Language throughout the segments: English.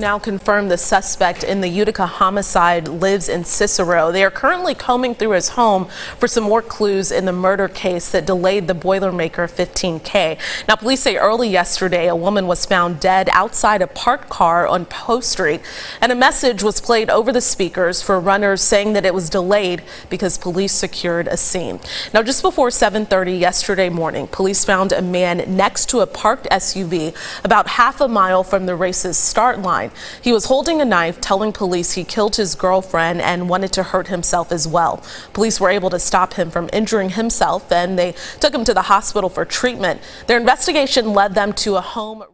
now confirmed the suspect in the Utica homicide lives in Cicero. They are currently combing through his home for some more clues in the murder case that delayed the Boilermaker 15K. Now, police say early yesterday a woman was found dead outside a parked car on Post Street, and a message was played over the speakers for runners saying that it was delayed because police secured a scene. Now, just before 7:30 yesterday morning, police found a man next to a parked SUV about half a mile from the race's start line. He was holding a knife, telling police he killed his girlfriend and wanted to hurt himself as well. Police were able to stop him from injuring himself, and they took him to the hospital for treatment. Their investigation led them to a home.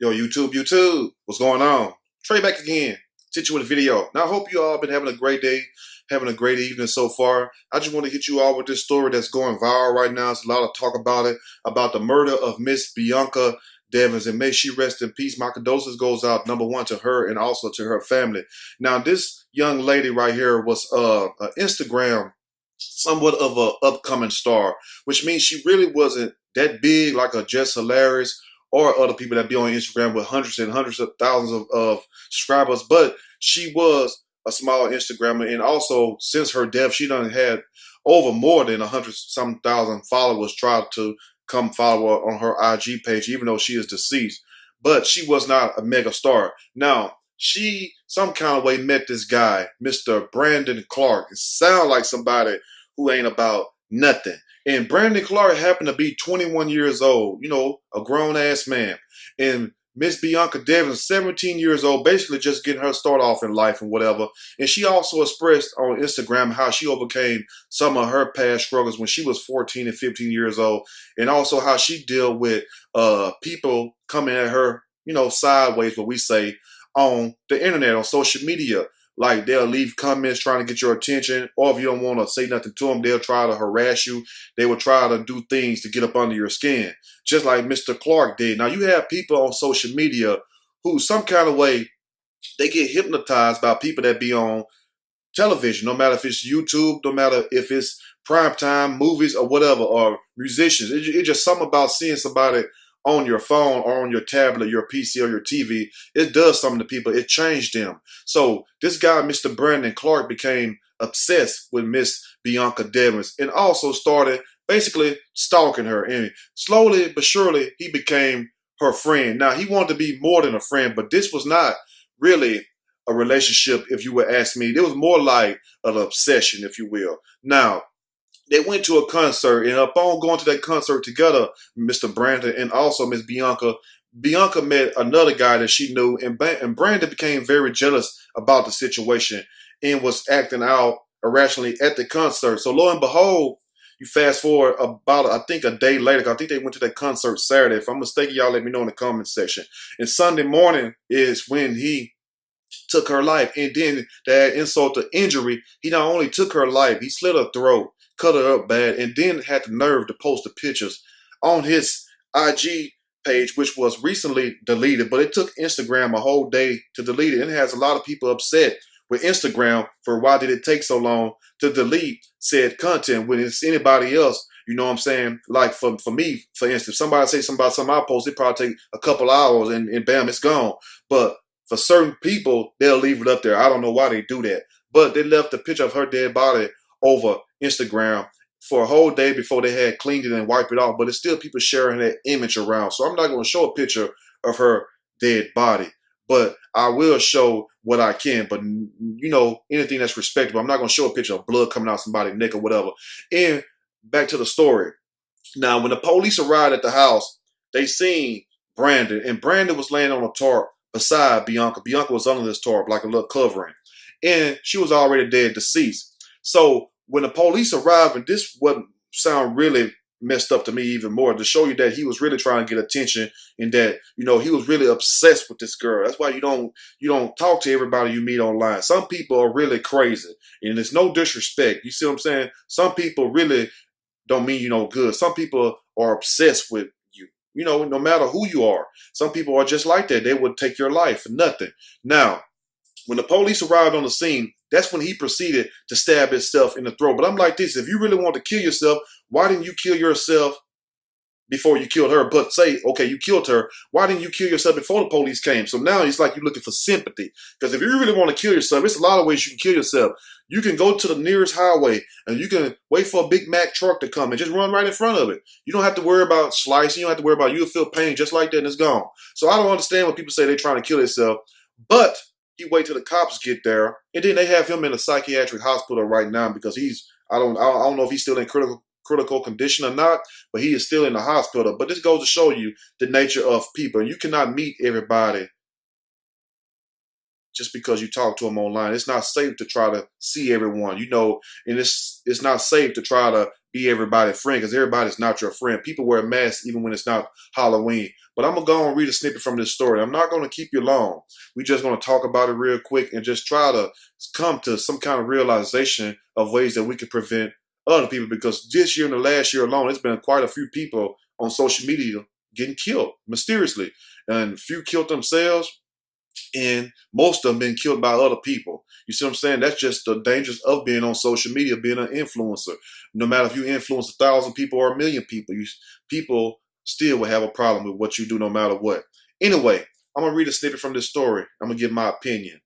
Yo, YouTube, what's going on? Trey back again. Hit you with a video. Now, I hope you all been having a great day, having a great evening so far. I just want to hit you all with this story that's going viral right now. It's a lot of talk about it, about the murder of Miss Bianca Devins, and may she rest in peace. My condolences goes out, number one, to her and also to her family. Now, this young lady right here was an Instagram, somewhat of an upcoming star, which means she really wasn't that big like a Just Hilarious or other people that be on Instagram with hundreds and hundreds of thousands of subscribers, but she was a small Instagrammer, and also since her death, she done had over more than 100-some thousand followers try to come follow her on her IG page, even though she is deceased. But she was not a mega star. Now, she some kind of way met this guy, Mr. Brandon Clark. It sounds like somebody who ain't about nothing. And Brandon Clark happened to be 21 years old, you know, a grown-ass man. And Miss Bianca Devins, 17 years old, basically just getting her start off in life and whatever. And she also expressed on Instagram how she overcame some of her past struggles when she was 14 and 15 years old. And also how she dealt with people coming at her, you know, sideways, what we say, on the internet, on social media. Like, they'll leave comments trying to get your attention, or if you don't want to say nothing to them, they'll try to harass you. They will try to do things to get up under your skin, just like Mr. Clark did. Now, you have people on social media who some kind of way, they get hypnotized by people that be on television, no matter if it's YouTube, no matter if it's primetime movies or whatever, or musicians. It's just something about seeing somebody on your phone or on your tablet, your PC or your TV. It does something to people. It changed them. So this guy, Mr. Brandon Clark, became obsessed with Miss Bianca Devins and also started basically stalking her. And slowly but surely, he became her friend. Now, he wanted to be more than a friend, but this was not really a relationship, if you would ask me. It was more like an obsession, if you will. Now, they went to a concert, and upon going to that concert together, Mr. Brandon and also Miss Bianca, Bianca met another guy that she knew, and Brandon became very jealous about the situation and was acting out irrationally at the concert. So lo and behold, you fast forward about, I think, a day later. I think they went to that concert Saturday. If I'm mistaken, y'all let me know in the comment section. And Sunday morning is when he took her life. And then to add insult to injury, he not only took her life, he slit her throat, cut her up bad, and then had the nerve to post the pictures on his IG page, which was recently deleted, but it took Instagram a whole day to delete it. And it has a lot of people upset with Instagram for why did it take so long to delete said content when it's anybody else, you know what I'm saying? Like for me, for instance, somebody say something about something I post, it probably take a couple hours and bam, it's gone. But for certain people, they'll leave it up there. I don't know why they do that, but they left the picture of her dead body over Instagram for a whole day before they had cleaned it and wiped it off. But it's still people sharing that image around. So I'm not going to show a picture of her dead body, but I will show what I can. But, you know, anything that's respectable. I'm not going to show a picture of blood coming out somebody's neck or whatever. And back to the story. Now, when the police arrived at the house, they seen Brandon, and Brandon was laying on a tarp beside Bianca. Bianca was under this tarp, like a little covering, and she was already dead, deceased. So when the police arrived, and this wouldn't sound really messed up to me even more, to show you that he was really trying to get attention and that, you know, he was really obsessed with this girl. That's why you don't talk to everybody you meet online. Some people are really crazy, and it's no disrespect. You see what I'm saying? Some people really don't mean you no good. Some people are obsessed with you, you know, no matter who you are. Some people are just like that. They would take your life for nothing. Now, when the police arrived on the scene, that's when he proceeded to stab himself in the throat. But I'm like this, if you really want to kill yourself, why didn't you kill yourself before you killed her. But say, okay, you killed her. Why didn't you kill yourself before the police came? So now it's like you're looking for sympathy. Because if you really want to kill yourself, it's a lot of ways you can kill yourself. You can go to the nearest highway and you can wait for a Big Mac truck to come and just run right in front of it. You don't have to worry about slicing. You don't have to worry about you'll feel pain just like that and it's gone. So I don't understand when people say they're trying to kill themselves. But you wait till the cops get there, and then they have him in a psychiatric hospital right now because I don't know if he's still in critical condition or not, but he is still in the hospital. But this goes to show you the nature of people. You cannot meet everybody just because you talk to them online. It's not safe to try to see everyone, and it's not safe to try to be everybody's friend because everybody's not your friend. People wear masks even when it's not Halloween. But I'm going to go and read a snippet from this story. I'm not going to keep you long. We're just going to talk about it real quick and just try to come to some kind of realization of ways that we can prevent other people, because this year and the last year alone, there's been quite a few people on social media getting killed mysteriously. And a few killed themselves, and most of them been killed by other people. You see what I'm saying? That's just the dangers of being on social media, being an influencer. No matter if you influence 1,000 people or 1,000,000 people, people still will have a problem with what you do no matter what. Anyway, I'm going to read a snippet from this story. I'm going to give my opinion.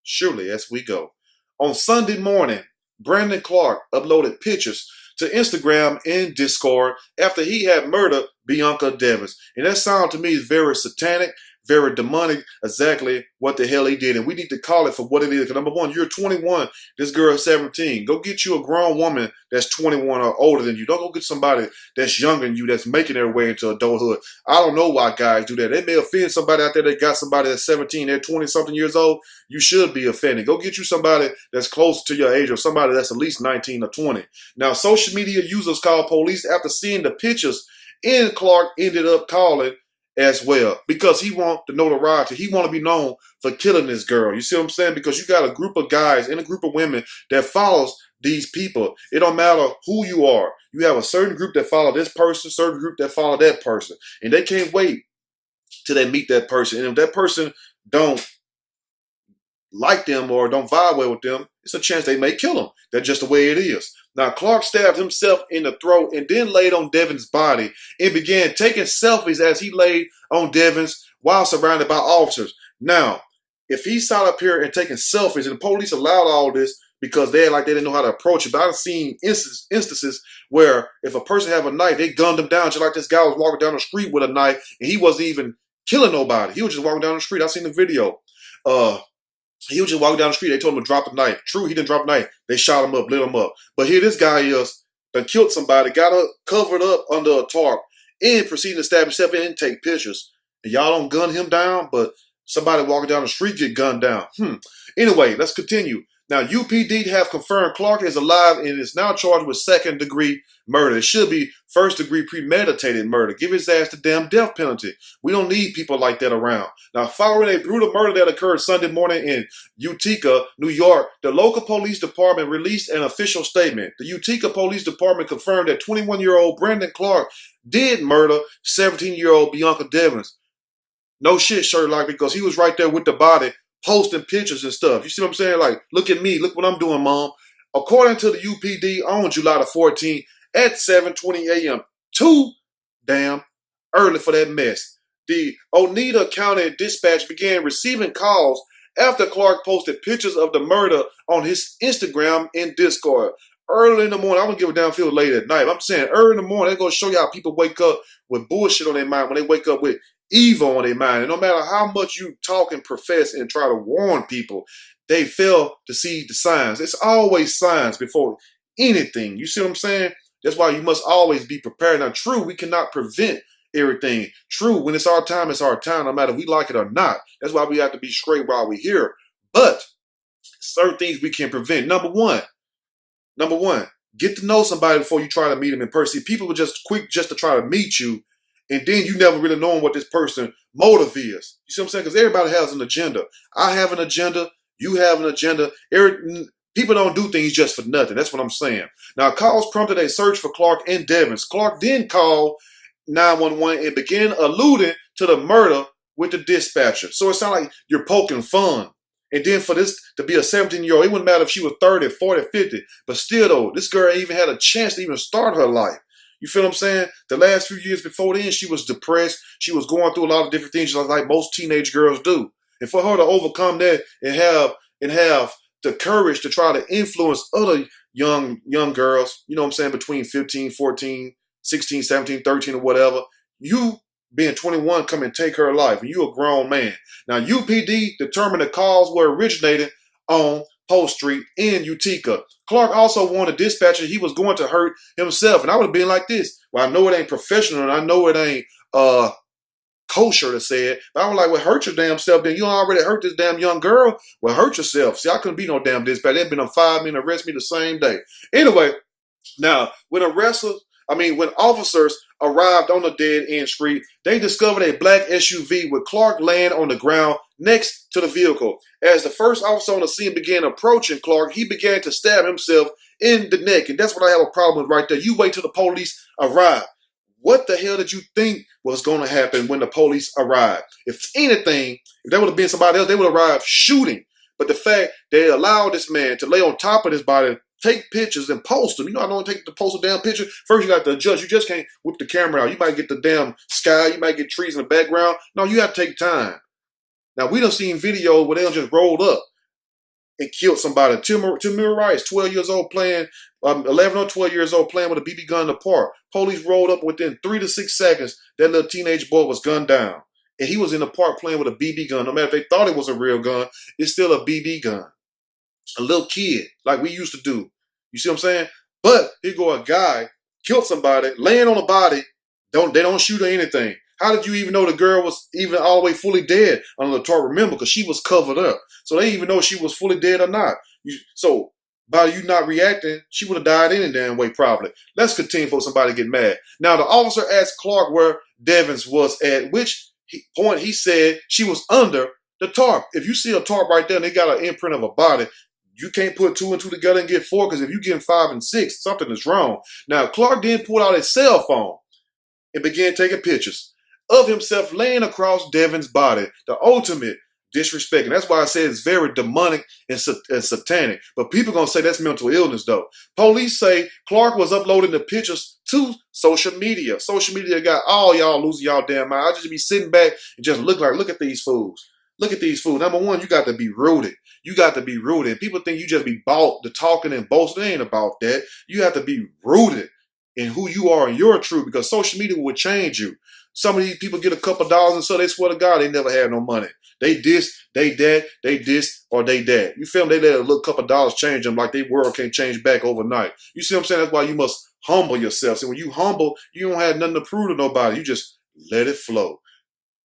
Surely, as we go. On Sunday morning, Brandon Clark uploaded pictures to Instagram and Discord after he had murdered Bianca Devins. And that sound to me is very satanic, very demonic, exactly what the hell he did. And we need to call it for what it is. Because number one, you're 21, this girl is 17. Go get you a grown woman that's 21 or older than you. Don't go get somebody that's younger than you, that's making their way into adulthood. I don't know why guys do that. They may offend somebody out there that got somebody that's 17, they're 20-something years old. You should be offended. Go get you somebody that's close to your age or somebody that's at least 19 or 20. Now, social media users called police after seeing the pictures, and Clark ended up calling as well because he want the notoriety. He want to be known for killing this girl. You see what I'm saying? Because you got a group of guys and a group of women that follows these people. It don't matter who you are. You have a certain group that follow this person, certain group that follow that person. And they can't wait till they meet that person. And if that person don't like them or don't vibe well with them, it's a chance they may kill them. That's just the way it is. Now, Clark stabbed himself in the throat and then laid on Devins' body and began taking selfies as he laid on Devins while surrounded by officers. Now, if he sat up here and taking selfies, and the police allowed all this because they didn't know how to approach it, but I've seen instances where if a person have a knife, they gunned him down, just like this guy was walking down the street with a knife, and he wasn't even killing nobody. He was just walking down the street. I've seen the video. He was just walking down the street. They told him to drop the knife. True, he didn't drop the knife. They shot him up, lit him up. But here this guy is, done killed somebody, got her covered up under a tarp, and proceeded to stab himself in and take pictures. And y'all don't gun him down, but somebody walking down the street get gunned down. Anyway, let's continue. Now, UPD have confirmed Clark is alive and is now charged with second-degree murder. It should be first-degree premeditated murder. Give his ass the damn death penalty. We don't need people like that around. Now, following a brutal murder that occurred Sunday morning in Utica, New York, the local police department released an official statement. The Utica Police Department confirmed that 21-year-old Brandon Clark did murder 17-year-old Bianca Devins. No shit, Sherlock, because he was right there with the body, posting pictures and stuff. You see what I'm saying? Like, look at me. Look what I'm doing, Mom. According to the UPD, on July the 14th at 7:20 a.m., too damn early for that mess. The Oneida County Dispatch began receiving calls after Clark posted pictures of the murder on his Instagram and Discord. Early in the morning, I'm going to give a damn feel late at night. I'm saying early in the morning, they're going to show you how people wake up with bullshit on their mind when they wake up with evil on their mind. And no matter how much you talk and profess and try to warn people, they fail to see the signs. It's always signs before anything. You see what I'm saying? That's why you must always be prepared. Now, true, we cannot prevent everything. True, when it's our time, no matter if we like it or not. That's why we have to be straight while we're here. But certain things we can prevent. Number one, get to know somebody before you try to meet them in person. See, people are just quick just to try to meet you, and then you never really know what this person's motive is. You see what I'm saying? Because everybody has an agenda. I have an agenda. You have an agenda. People don't do things just for nothing. That's what I'm saying. Now, calls prompted a search for Clark and Devins. Clark then called 911 and began alluding to the murder with the dispatcher. So it sounds like you're poking fun. And then for this to be a 17-year-old, it wouldn't matter if she was 30, 40, 50. But still, though, this girl ain't even had a chance to even start her life. You feel what I'm saying? The last few years before then, she was depressed. She was going through a lot of different things like most teenage girls do. And for her to overcome that and have the courage to try to influence other young girls, you know what I'm saying, between 15, 14, 16, 17, 13 or whatever, you being 21 come and take her life, and you a grown man. Now, UPD determined the cause were originated on Post Street in Utica. Clark also warned the dispatcher he was going to hurt himself. And I would have been like this. Well, I know it ain't professional, and I know it ain't kosher to say it, but I was like, well, hurt your damn self. Then you already hurt this damn young girl. Well, hurt yourself. See, I couldn't be no damn dispatcher. They'd been on 5 minutes, arrest me the same day. Anyway, now, when officers arrived on the dead-end street, they discovered a black SUV with Clark laying on the ground next to the vehicle. As the first officer on the scene began approaching Clark, he began to stab himself in the neck. And that's what I have a problem with right there. You wait till the police arrive. What the hell did you think was going to happen when the police arrived? If anything, if that would have been somebody else, they would have arrived shooting. But the fact they allowed this man to lay on top of his body, take pictures and post them. You know, I don't take to post a damn picture. First, you got to adjust. You just can't whip the camera out. You might get the damn sky. You might get trees in the background. No, you have to take time. Now, we done seen videos where they just rolled up and killed somebody. Tamir Rice, 12 years old, playing, 11 or 12 years old, playing with a BB gun in the park. Police rolled up within 3 to 6 seconds. That little teenage boy was gunned down. And he was in the park playing with a BB gun. No matter if they thought it was a real gun, it's still a BB gun. A little kid, like we used to do. You see what I'm saying? But here go a guy, killed somebody, laying on a body. They don't shoot or anything. How did you even know the girl was even all the way fully dead under the tarp? Remember, because she was covered up. So they didn't even know she was fully dead or not. So by you not reacting, she would have died any damn way probably. Let's continue for somebody to get mad. Now, the officer asked Clark where Devins was at, which point he said she was under the tarp. If you see a tarp right there and they got an imprint of a body, you can't put 2 and 2 together and get 4, because if you're getting 5 and 6, something is wrong. Now, Clark then pulled out his cell phone and began taking pictures of himself laying across Devins' body. The ultimate disrespect. And that's why I say it's very demonic and satanic. But people going to say that's mental illness, though. Police say Clark was uploading the pictures to social media. Social media got all y'all losing y'all damn mind. I just be sitting back and just look at these fools. Look at these fools. Number one, you got to be rooted. You got to be rooted. And people think you just be bought the talking and boasting. It ain't about that. You have to be rooted in who you are and your truth, because social media will change you. Some of these people get a couple dollars and so they swear to God they never had no money. They this, they that, they this, or they that. You feel me? They let a little couple dollars change them like their world can't change back overnight. You see what I'm saying? That's why you must humble yourself. So when you humble, you don't have nothing to prove to nobody. You just let it flow.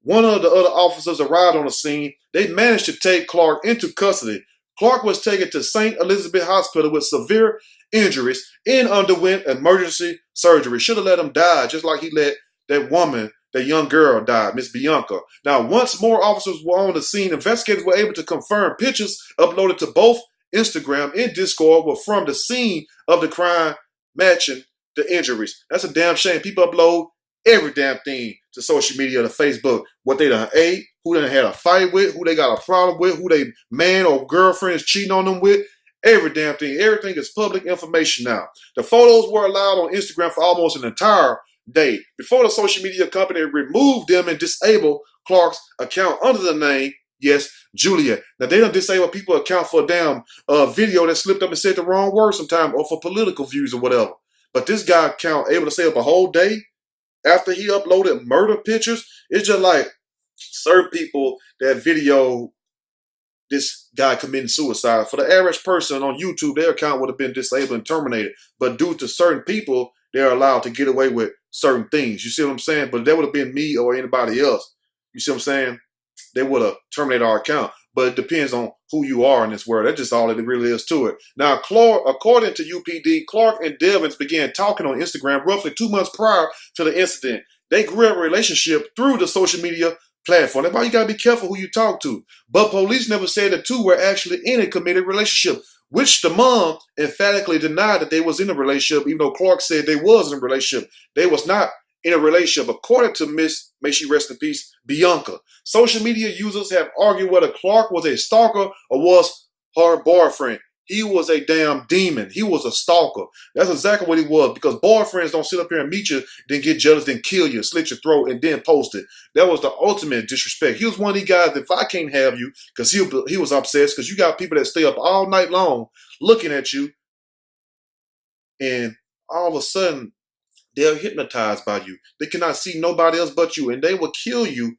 One of the other officers arrived on the scene. They managed to take Clark into custody. Clark was taken to St. Elizabeth Hospital with severe injuries and underwent emergency surgery. Should have let him die, just like he let that woman, that young girl, die, Miss Bianca. Now, once more officers were on the scene, investigators were able to confirm pictures uploaded to both Instagram and Discord were from the scene of the crime, matching the injuries. That's a damn shame. People upload every damn thing to social media, to Facebook, what they done ate, who they had a fight with, who they got a problem with, who they man or girlfriend is cheating on them with. Every damn thing. Everything is public information now. The photos were allowed on Instagram for almost an entire day before the social media company removed them and disabled Clark's account under the name, yes, Julia. Now, they don't disable people's account for a damn video that slipped up and said the wrong word sometime, or for political views or whatever. But this guy account able to stay up a whole day after he uploaded murder pictures. It's just like certain people that video this guy committing suicide. For the average person on YouTube, their account would have been disabled and terminated. But due to certain people, they're allowed to get away with certain things. You see what I'm saying? But that would have been me or anybody else. You see what I'm saying? They would have terminated our account. But it depends on who you are in this world. That's just all it really is to it. Now, according to UPD, Clark and Devins began talking on Instagram roughly 2 months prior to the incident. They grew up a relationship through the social media platform. That's why you got to be careful who you talk to. But police never said the two were actually in a committed relationship, which the mom emphatically denied that they was in a relationship, even though Clark said they was in a relationship. They was not in a relationship, according to Miss, may she rest in peace, Bianca. Social media users have argued whether Clark was a stalker or was her boyfriend. He was a damn demon. He was a stalker. That's exactly what he was, because boyfriends don't sit up here and meet you, then get jealous, then kill you, slit your throat, and then post it. That was the ultimate disrespect. He was one of these guys, if I can't have you, because he was obsessed, because you got people that stay up all night long looking at you, and all of a sudden, they're hypnotized by you. They cannot see nobody else but you, and they will kill you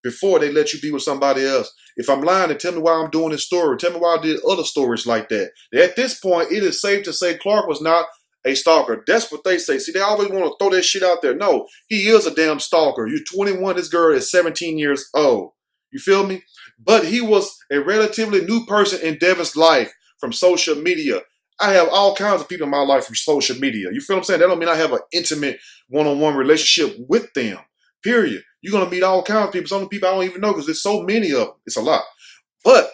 before they let you be with somebody else. If I'm lying, then tell me why I'm doing this story. Tell me why I did other stories like that. At this point, it is safe to say Clark was not a stalker. That's what they say. See, they always want to throw that shit out there. No, he is a damn stalker. You're 21. This girl is 17 years old. You feel me? But he was a relatively new person in Devin's life from social media. I have all kinds of people in my life from social media. You feel what I'm saying? That don't mean I have an intimate one-on-one relationship with them. Period. You're going to meet all kinds of people. Some people I don't even know, because there's so many of them. It's a lot. But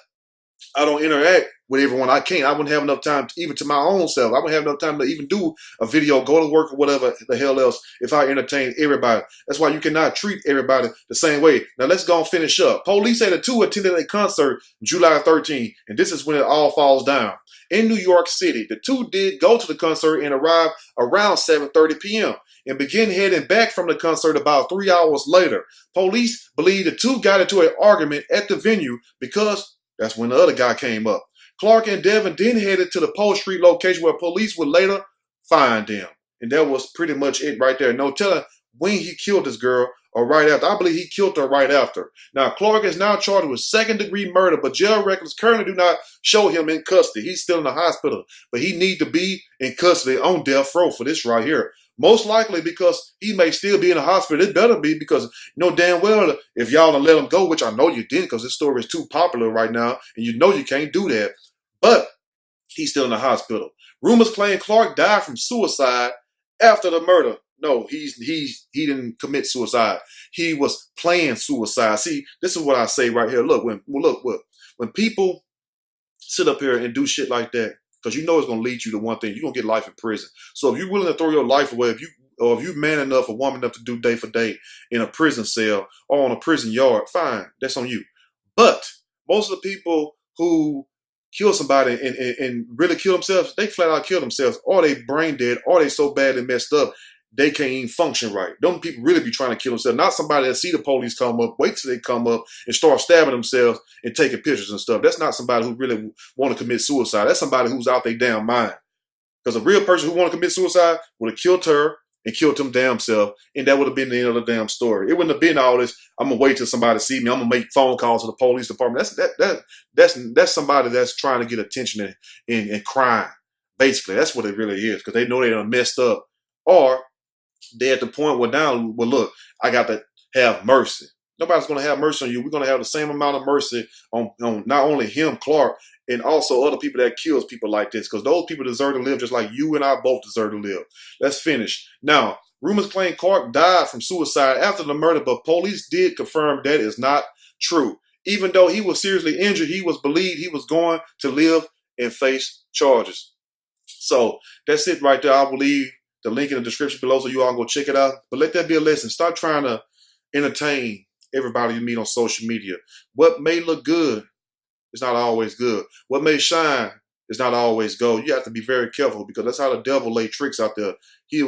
I don't interact with everyone. I can't. I wouldn't have enough time even to my own self. I wouldn't have enough time to even do a video, go to work, or whatever the hell else if I entertain everybody. That's why you cannot treat everybody the same way. Now let's go and finish up. Police say the two attended a concert July 13th, and this is when it all falls down. In New York City, the two did go to the concert and arrive around 7:30 p.m. and begin heading back from the concert about 3 hours later. Police believe the two got into an argument at the venue, because that's when the other guy came up. Clark and Devin then headed to the Post Street location, where police would later find them. And that was pretty much it right there. No telling when he killed this girl or right after. I believe he killed her right after. Now, Clark is now charged with second-degree murder, but jail records currently do not show him in custody. He's still in the hospital, but he needs to be in custody on death row for this right here. Most likely because he may still be in the hospital. It better be, because you know damn well if y'all don't let him go, which I know you didn't, because this story is too popular right now, and you know you can't do that. But he's still in the hospital. Rumors claim Clark died from suicide after the murder. No, he didn't commit suicide. He was playing suicide. See, this is what I say right here. Look, when people sit up here and do shit like that, because you know it's going to lead you to one thing. You're going to get life in prison. So if you're willing to throw your life away, if you're man enough or woman enough to do day for day in a prison cell or on a prison yard, fine, that's on you. But most of the people who kill somebody and really kill themselves, they flat out kill themselves, or they brain dead, or they so badly messed up they can't even function right. Them people really be trying to kill themselves. Not somebody that see the police come up, wait till they come up and start stabbing themselves and taking pictures and stuff. That's not somebody who really want to commit suicide. That's somebody who's out their damn mind. Because a real person who want to commit suicide would have killed her and killed him damn self, and that would have been the end of the damn story. It wouldn't have been all this, I'm going to wait till somebody see me, I'm going to make phone calls to the police department. That's somebody that's trying to get attention and crime. Basically, that's what it really is, because they know they done messed up. Or they're at the point where now, well, look, I got to have mercy. Nobody's going to have mercy on you. We're going to have the same amount of mercy on not only him, Clark, and also other people that kills people like this, because those people deserve to live just like you and I both deserve to live. Let's finish. Now, rumors claim Clark died from suicide after the murder, but police did confirm that is not true. Even though he was seriously injured, he was believed he was going to live and face charges. So that's it right there. I will leave the link in the description below so you all can go check it out. But let that be a lesson. Stop trying to entertain everybody you meet on social media. What may look good is not always good. What may shine is not always gold. You have to be very careful, because that's how the devil lay tricks out there. He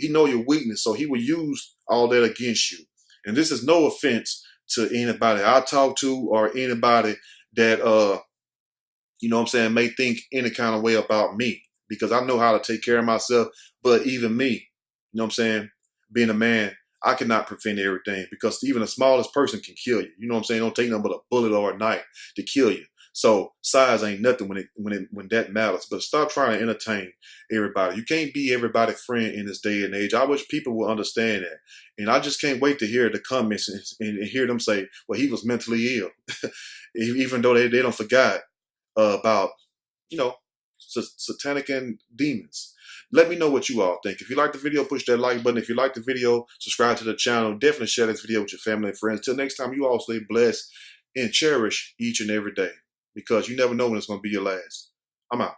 know your weakness, so he will use all that against you. And this is no offense to anybody I talk to or anybody that you know what I'm saying, may think any kind of way about me, because I know how to take care of myself. But even me, you know what I'm saying, being a man, I cannot prevent everything, because even the smallest person can kill you. You know what I'm saying? Don't take nothing but a bullet or a knife to kill you. So size ain't nothing when that matters. But stop trying to entertain everybody. You can't be everybody's friend in this day and age. I wish people would understand that. And I just can't wait to hear the comments and hear them say, well, he was mentally ill. Even though they don't forget about, you know, satanic and demons. Let me know what you all think. If you like the video, push that like button. If you like the video, subscribe to the channel. Definitely share this video with your family and friends. Till next time, you all stay blessed and cherish each and every day, because you never know when it's going to be your last. I'm out.